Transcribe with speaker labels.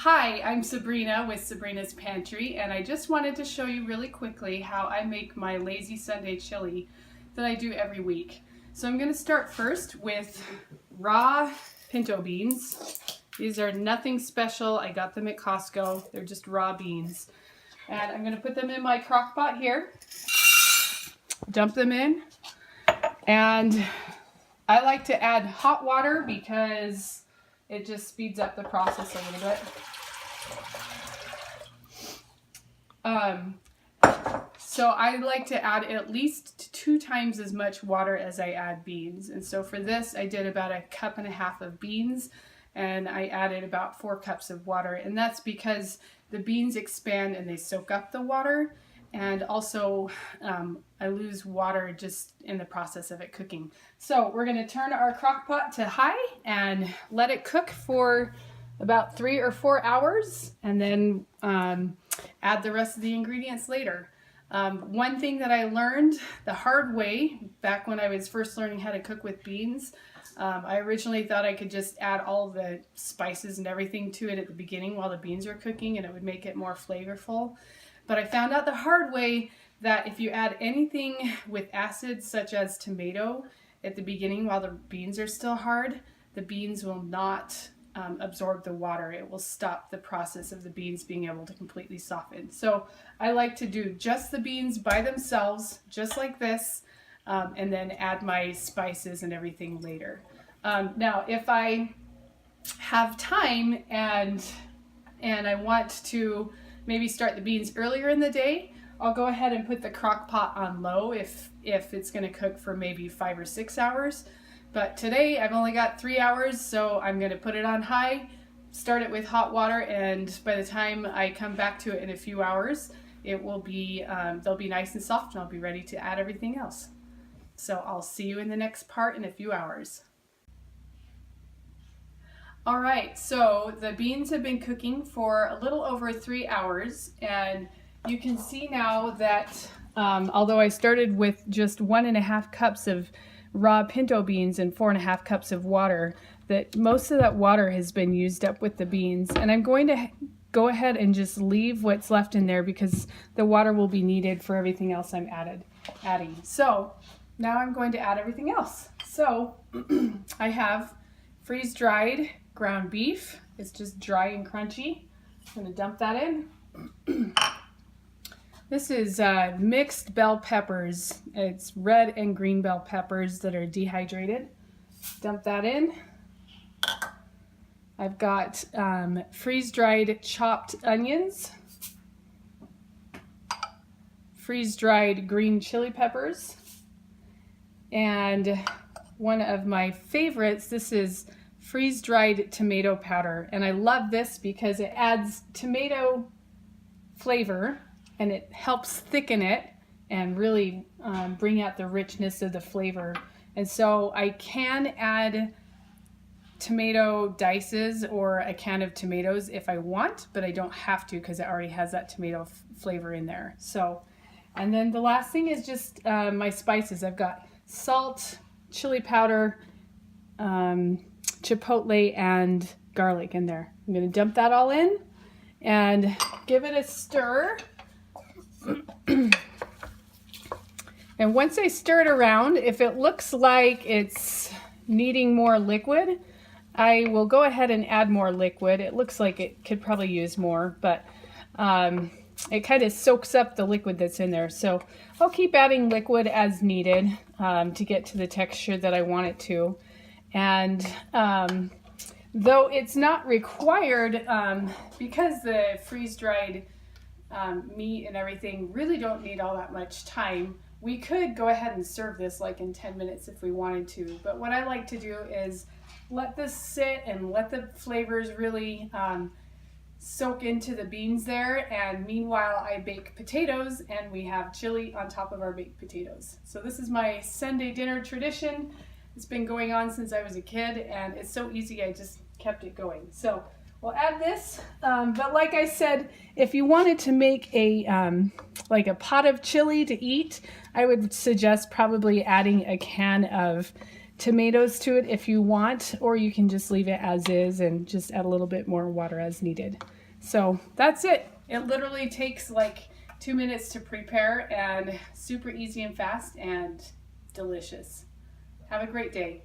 Speaker 1: Hi, I'm Sabrina with Sabrina's Pantry, and I just wanted to show you really quickly how I make my Lazy Sunday chili that I do every week. So I'm going to start first with raw pinto beans. These are nothing special. I got them at Costco. They're just raw beans. And I'm going to put them in my crock pot here. Dump them in. And I like to add hot water because it just speeds up the process a little bit. So I like to add at least 2 times as much water as I add beans. And so for this, I did about 1.5 cups of beans, and I added about 4 cups of water. And that's because the beans expand and they soak up the water. And also I lose water just in the process of it cooking. So we're going to turn our crock pot to high and let it cook for about 3 or 4 hours, and then add the rest of the ingredients later. One thing that I learned the hard way back when I was first learning how to cook with beans, I originally thought I could just add all the spices and everything to it at the beginning while the beans are cooking, and it would make it more flavorful. But I found out the hard way that if you add anything with acids such as tomato at the beginning while the beans are still hard, the beans will not absorb the water. It will stop the process of the beans being able to completely soften. So I like to do just the beans by themselves, just like this, and then add my spices and everything later. Now, if I have time and I want to maybe start the beans earlier in the day, I'll go ahead and put the crock pot on low if it's going to cook for maybe 5 or 6 hours. But today I've only got 3 hours, so I'm going to put it on high, start it with hot water, and by the time I come back to it in a few hours, it will be they'll be nice and soft, and I'll be ready to add everything else. So I'll see you in the next part in a few hours. All right, so the beans have been cooking for a little over 3 hours, and you can see now that although I started with just 1.5 cups of raw pinto beans and 4.5 cups of water, that most of that water has been used up with the beans. And I'm going to go ahead and just leave what's left in there because the water will be needed for everything else I'm adding. So now I'm going to add everything else. So I have freeze-dried ground beef. It's just dry and crunchy. I'm going to dump that in. This is mixed bell peppers. It's red and green bell peppers that are dehydrated. Dump that in. I've got freeze-dried chopped onions, freeze-dried green chili peppers, and one of my favorites, this is freeze-dried tomato powder. And I love this because it adds tomato flavor and it helps thicken it and really bring out the richness of the flavor. And so I can add tomato dices or a can of tomatoes if I want, but I don't have to because it already has that tomato flavor in there. So, and then the last thing is just my spices. I've got salt, chili powder, chipotle, and garlic in there. I'm going to dump that all in and give it a stir. And once I stir it around, if it looks like it's needing more liquid, I will go ahead and add more liquid. It looks like it could probably use more, but it kind of soaks up the liquid that's in there. So I'll keep adding liquid as needed to get to the texture that I want it to. And though it's not required, because the freeze-dried meat and everything really don't need all that much time, we could go ahead and serve this like in 10 minutes if we wanted to. But what I like to do is let this sit and let the flavors really soak into the beans there. And meanwhile, I bake potatoes, and we have chili on top of our baked potatoes. So this is my Sunday dinner tradition. It's been going on since I was a kid, and it's so easy, I just kept it going. So we'll add this, but like I said, if you wanted to make like a pot of chili to eat, I would suggest probably adding a can of tomatoes to it if you want, or you can just leave it as is and just add a little bit more water as needed. So that's it. It literally takes like 2 minutes to prepare and super easy and fast and delicious. Have a great day.